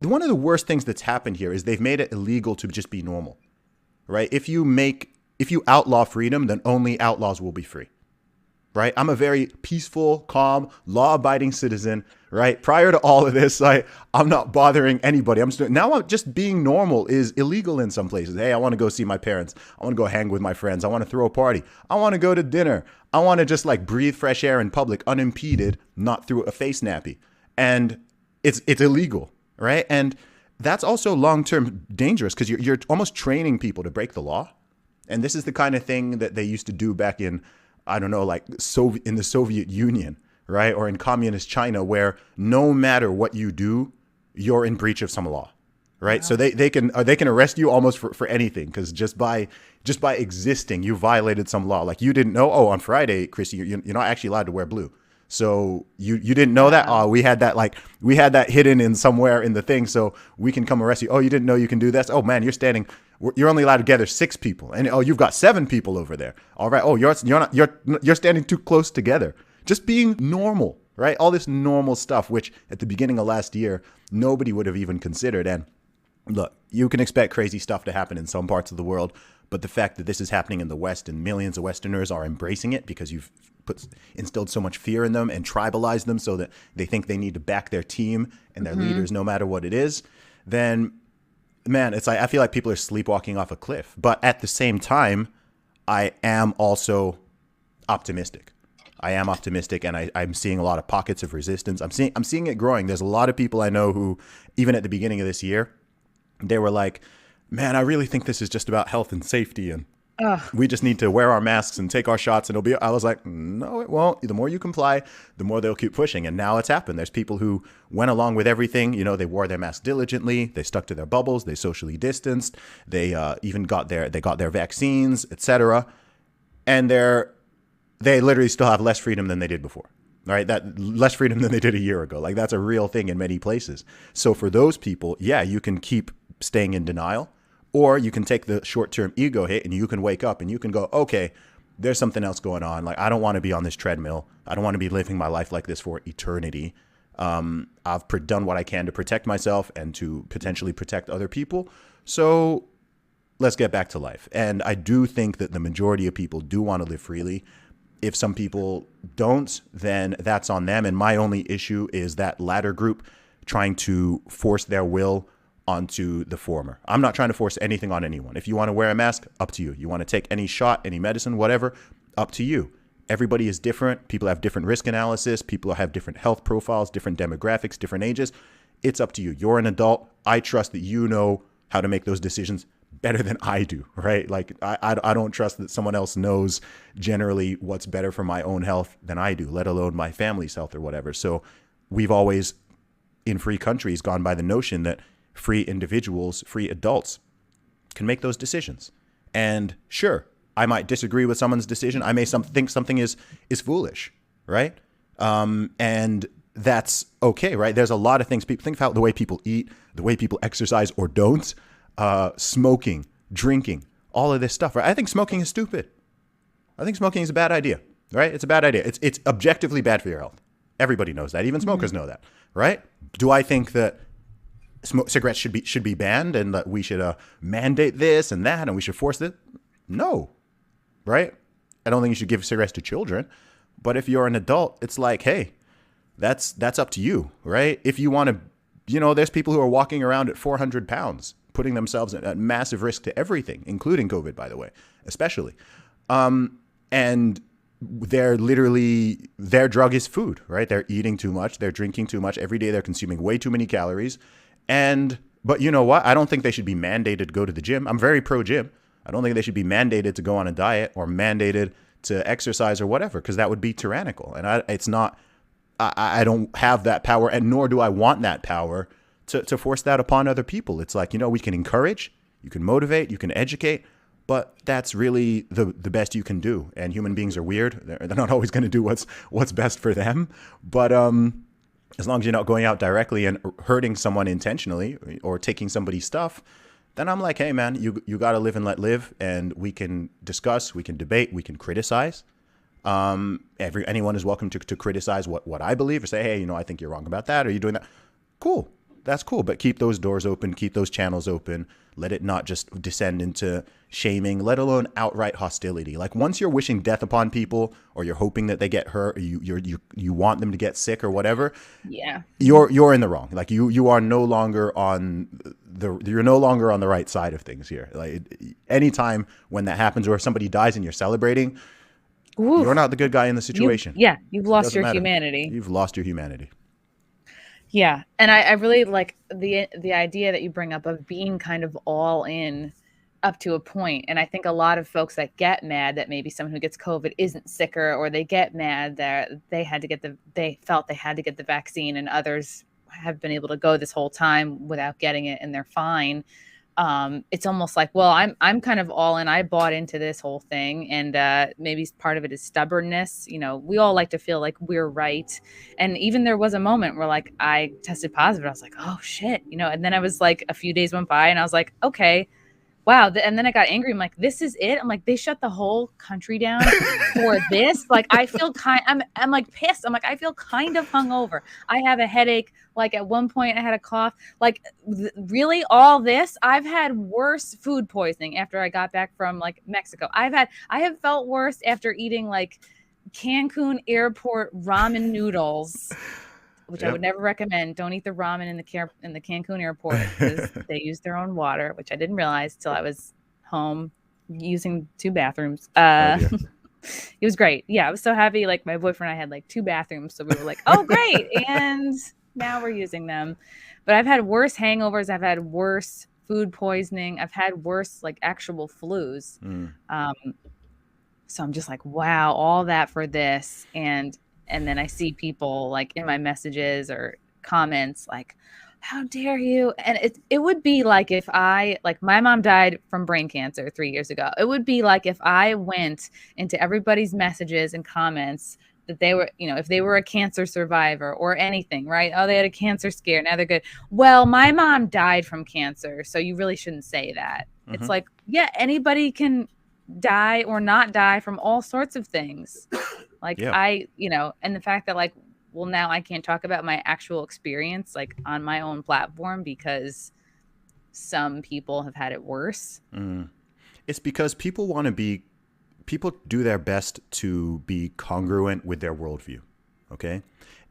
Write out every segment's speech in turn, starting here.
one of the worst things that's happened here is they've made it illegal to just be normal, right? If you outlaw freedom, then only outlaws will be free, right? I'm a very peaceful, calm, law-abiding citizen, right? Prior to all of this, I'm not bothering anybody. Now just being normal is illegal in some places. Hey, I want to go see my parents. I want to go hang with my friends. I want to throw a party. I want to go to dinner. I want to just like breathe fresh air in public unimpeded, not through a face nappy. And it's illegal, right? And that's also long-term dangerous because you're almost training people to break the law. And this is the kind of thing that they used to do back in, I don't know, like in the Soviet Union, right? Or in communist China, where no matter what you do, you're in breach of some law, right? Wow. So they can arrest you almost for anything, because just by existing, you violated some law. Like you didn't know, oh, on Friday, Chrissy, you're not actually allowed to wear blue. So you didn't know that? Oh, we had that hidden in somewhere in the thing, so we can come arrest you. Oh, you didn't know you can do this? Oh man, you're only allowed to gather 6 people, and oh, you've got 7 people over there. All right. Oh, you're standing too close together. Just being normal, right? All this normal stuff, which at the beginning of last year nobody would have even considered. And look, you can expect crazy stuff to happen in some parts of the world, but the fact that this is happening in the West and millions of Westerners are embracing it because you've instilled so much fear in them and tribalized them so that they think they need to back their team and their leaders no matter what it is, then man, it's like I feel like people are sleepwalking off a cliff. But at the same time, I am also optimistic. I am optimistic, and I'm seeing a lot of pockets of resistance. I'm seeing it growing. There's a lot of people I know who, even at the beginning of this year, they were like, man, I really think this is just about health and safety, and we just need to wear our masks and take our shots, and it'll be. I was like, no, it won't. The more you comply, the more they'll keep pushing. And now it's happened. There's people who went along with everything. You know, they wore their masks diligently. They stuck to their bubbles. They socially distanced. They even got their vaccines, etc. And they literally still have less freedom than they did before. Right? That less freedom than they did a year ago. Like that's a real thing in many places. So for those people, yeah, you can keep staying in denial. Or you can take the short-term ego hit and you can wake up and you can go, okay, there's something else going on. Like, I don't want to be on this treadmill. I don't want to be living my life like this for eternity. I've done what I can to protect myself and to potentially protect other people. So let's get back to life. And I do think that the majority of people do want to live freely. If some people don't, then that's on them. And my only issue is that latter group trying to force their will onto the former. I'm not trying to force anything on anyone. If you want to wear a mask, up to you. You want to take any shot, any medicine, whatever, up to you. Everybody is different. People have different risk analysis. People have different health profiles, different demographics, different ages. It's up to you. You're an adult. I trust that you know how to make those decisions better than I do, right? Like I don't trust that someone else knows generally what's better for my own health than I do, let alone my family's health or whatever. So we've always, in free countries, gone by the notion that free individuals, free adults can make those decisions. And sure, I might disagree with someone's decision. I may think something is foolish, right? And that's okay, right? There's a lot of things. People think about the way people eat, the way people exercise or don't, smoking, drinking, all of this stuff, right? I think smoking is stupid. I think smoking is a bad idea, right? It's a bad idea. It's objectively bad for your health. Everybody knows that. Even smokers know that, right? Do I think that cigarettes should be banned and that we should mandate this and that and we should force it? No, right? I don't think you should give cigarettes to children. But if you're an adult, it's like, hey, that's up to you, right? If you want to, there's people who are walking around at 400 pounds, putting themselves at massive risk to everything, including COVID, by the way, especially. And their drug is food, right? They're eating too much. They're drinking too much. Every day they're consuming way too many calories. But you know what? I don't think they should be mandated to go to the gym. I'm very pro gym. I don't think they should be mandated to go on a diet or mandated to exercise or whatever, because that would be tyrannical. And I don't have that power, and nor do I want that power to force that upon other people. It's like, we can encourage, you can motivate, you can educate, but that's really the best you can do. And human beings are weird. They're not always going to do what's best for them. But as long as you're not going out directly and hurting someone intentionally or taking somebody's stuff, then I'm like, hey, man, you got to live and let live. And we can discuss, we can debate, we can criticize. Anyone is welcome to criticize what I believe or say, hey, I think you're wrong about that, or you're doing that. Cool. that's cool. But keep those doors open, keep those channels open. Let it not just descend into shaming, let alone outright hostility. Like once you're wishing death upon people, or you're hoping that they get hurt, or you want them to get sick or whatever. Yeah, you're in the wrong. Like you are no longer you're no longer on the right side of things here. Like anytime when that happens, or if somebody dies and you're celebrating, oof, you're not the good guy in the situation. You've lost your humanity. You've lost your humanity. Yeah. And I really like the idea that you bring up of being kind of all in up to a point. And I think a lot of folks that get mad that maybe someone who gets COVID isn't sicker, or they get mad that they felt they had to get the vaccine, and others have been able to go this whole time without getting it and they're fine. It's almost like, well, I'm kind of all in. I bought into this whole thing, and maybe part of it is stubbornness. You know, we all like to feel like we're right. And even there was a moment where like I tested positive. I was like, oh shit, you know. And then I was like, a few days went by, and I was like, okay, wow. And then I got angry. I'm like, this is it. I'm like, they shut the whole country down for this. Like, I feel I'm like pissed. I'm like, I feel kind of hungover. I have a headache. Like at one point I had a cough. Like really all this? I've had worse food poisoning after I got back from like Mexico. I have felt worse after eating like Cancun airport ramen noodles, which I would never recommend. Don't eat the ramen in the Cancun airport because they use their own water, which I didn't realize till I was home using 2 bathrooms. It was great. Yeah, I was so happy. Like my boyfriend and I had like 2 bathrooms, so we were like, oh great, and now we're using them. But I've had worse hangovers. I've had worse food poisoning. I've had worse like actual flus. So I'm just like, wow, all that for this. And then I see people like in my messages or comments like, how dare you? And it would be like if my mom died from brain cancer 3 years ago. It would be like if I went into everybody's messages and comments that they were, you know, if they were a cancer survivor or anything, right? Oh, they had a cancer scare. Now they're good. Well, my mom died from cancer, so you really shouldn't say that. Mm-hmm. It's like, yeah, anybody can die or not die from all sorts of things. Like and the fact that like, well, now I can't talk about my actual experience like on my own platform because some people have had it worse. It's because people do their best to be congruent with their worldview. Okay.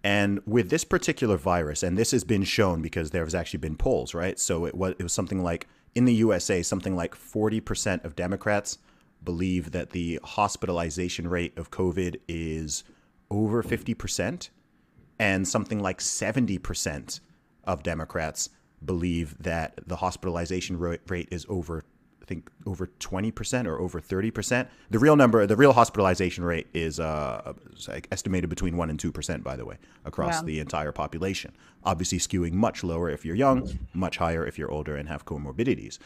And with this particular virus, and this has been shown because there has actually been polls, right? So it was something like in the USA, something like 40% of Democrats believe that the hospitalization rate of COVID is over 50%, and something like 70% of Democrats believe that the hospitalization rate is over 20% or over 30%. The real hospitalization rate is estimated between 1 and 2%, by the way, across the entire population. Obviously skewing much lower if you're young, much higher if you're older and have comorbidities.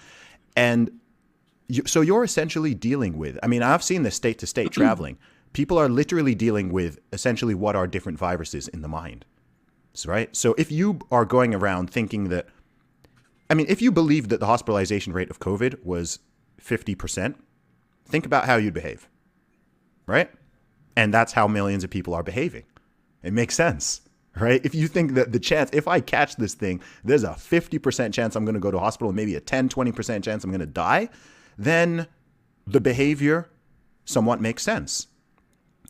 And so you're essentially dealing with, I mean, I've seen this state to state traveling. People are literally dealing with essentially what are different viruses in the mind, right? So if you are going around thinking that, I mean, if you believed that the hospitalization rate of COVID was 50%, think about how you'd behave, right? And that's how millions of people are behaving. It makes sense, right? If you think that the chance, if I catch this thing, there's a 50% chance I'm going to go to hospital, maybe a 10, 20% chance I'm going to die, then the behavior somewhat makes sense.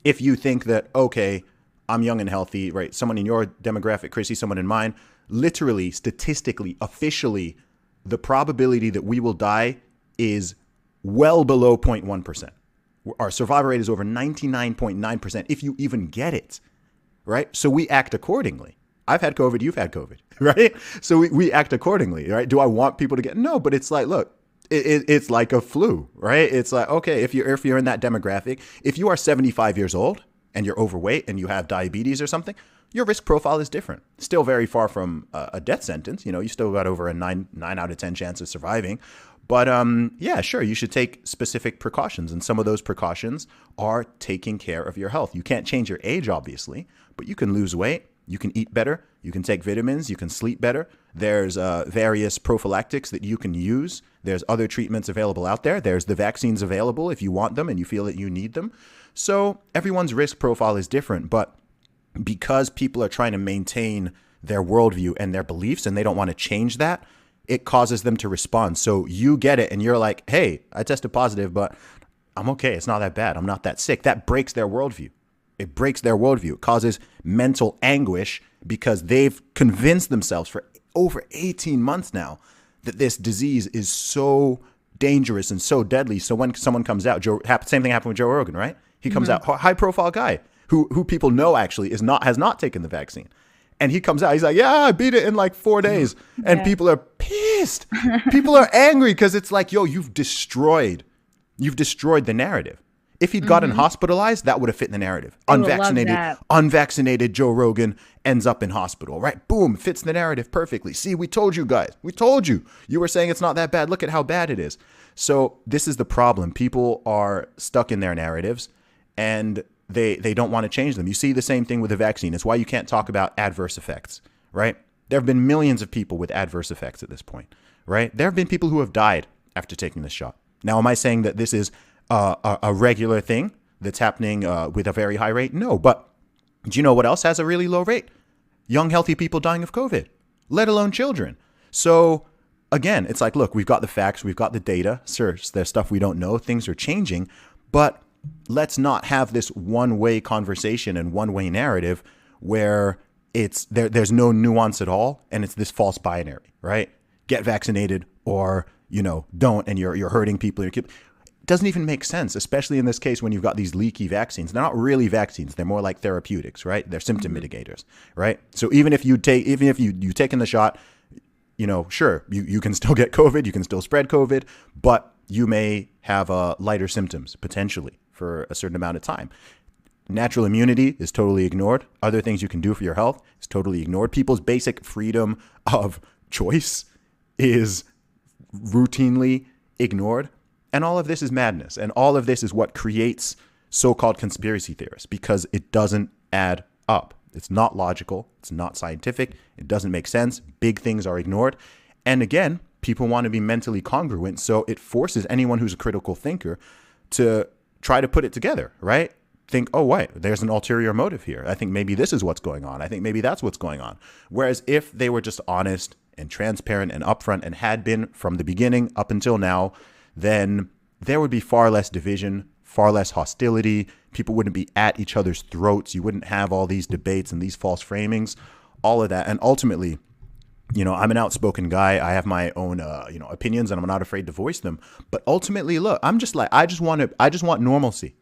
If you think that, okay, I'm young and healthy, right? Someone in your demographic, Chrissy, someone in mine, literally, statistically, officially, the probability that we will die is well below 0.1%. Our survival rate is over 99.9% if you even get it, right? So we act accordingly. I've had COVID, you've had COVID, right? So we act accordingly, right? Do I want people to get? No, but it's like, look, it's like a flu, right? It's like, okay, if you're in that demographic, if you are 75 years old and you're overweight and you have diabetes or something, your risk profile is different. Still very far from a death sentence. You know, you still got over a 9 out of 10 chance of surviving. But yeah, sure, you should take specific precautions. And some of those precautions are taking care of your health. You can't change your age, obviously, but you can lose weight. You can eat better. You can take vitamins. You can sleep better. There's various prophylactics that you can use. There's other treatments available out there. There's the vaccines available if you want them and you feel that you need them. So everyone's risk profile is different. But because people are trying to maintain their worldview and their beliefs, and they don't want to change that, it causes them to respond. So you get it and you're like, hey, I tested positive, but I'm okay. It's not that bad. I'm not that sick. That breaks their worldview. It breaks their worldview. It causes mental anguish because they've convinced themselves for over 18 months now that this disease is so dangerous and so deadly. So when someone comes out, same thing happened with Joe Rogan, right? He comes out, high profile guy who people know actually has not taken the vaccine. And he comes out, he's like, yeah, I beat it in like 4 days. And people are pissed. People are angry because it's like, yo, you've destroyed the narrative. If he'd gotten hospitalized, that would have fit in the narrative. Unvaccinated Joe Rogan ends up in hospital, right? Boom, fits the narrative perfectly. See, we told you guys. We told you. You were saying it's not that bad. Look at how bad it is. So this is the problem. People are stuck in their narratives and they don't want to change them. You see the same thing with the vaccine. It's why you can't talk about adverse effects, right? There have been millions of people with adverse effects at this point, right? There have been people who have died after taking this shot. Now, am I saying that this is a regular thing that's happening with a very high rate? No, but do you know what else has a really low rate? Young, healthy people dying of COVID, let alone children. So again, it's like, look, we've got the facts, we've got the data. Sure, there's stuff we don't know. Things are changing, but let's not have this one-way conversation and one-way narrative where there's no nuance at all, and it's this false binary, right? Get vaccinated or don't, and you're hurting people. It doesn't even make sense, especially in this case when you've got these leaky vaccines. They're not really vaccines; they're more like therapeutics, right? They're symptom mitigators, right? So even if you've taken the shot, sure, you can still get COVID, you can still spread COVID, but you may have lighter symptoms potentially for a certain amount of time. Natural immunity is totally ignored. Other things you can do for your health is totally ignored. People's basic freedom of choice is routinely ignored. And all of this is madness. And all of this is what creates so-called conspiracy theorists, because it doesn't add up. It's not logical. It's not scientific. It doesn't make sense. Big things are ignored. And again, people want to be mentally congruent. So it forces anyone who's a critical thinker to try to put it together, right? Think, oh, wait, there's an ulterior motive here. I think maybe this is what's going on. I think maybe that's what's going on. Whereas if they were just honest and transparent and upfront and had been from the beginning up until now, then there would be far less division, far less hostility. People wouldn't be at each other's throats. You wouldn't have all these debates and these false framings, all of that. And ultimately, I'm an outspoken guy. I have my own, opinions, and I'm not afraid to voice them. But ultimately, look, I'm just like, I just want normalcy.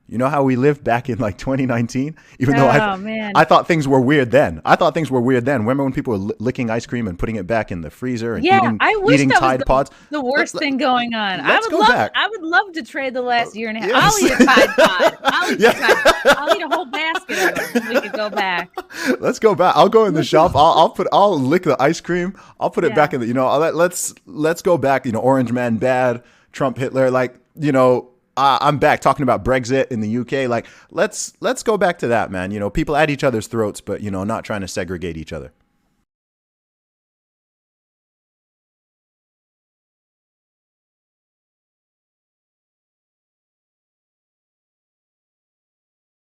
You know how we lived back in like 2019? Even though I thought things were weird then. Remember when people were licking ice cream and putting it back in the freezer and eating Tide Pods? The worst thing going on. Back. I would love to trade the last year and a half. Yes. I'll eat a Tide Pod. I'll eat a whole basket of them. We could go back. Let's go back. I'll go in the shop. I'll lick the ice cream. I'll put it back in the, let's go back. Orange Man bad, Trump Hitler, I'm back talking about Brexit in the UK. Like, let's go back to that, man. People at each other's throats, but, not trying to segregate each other.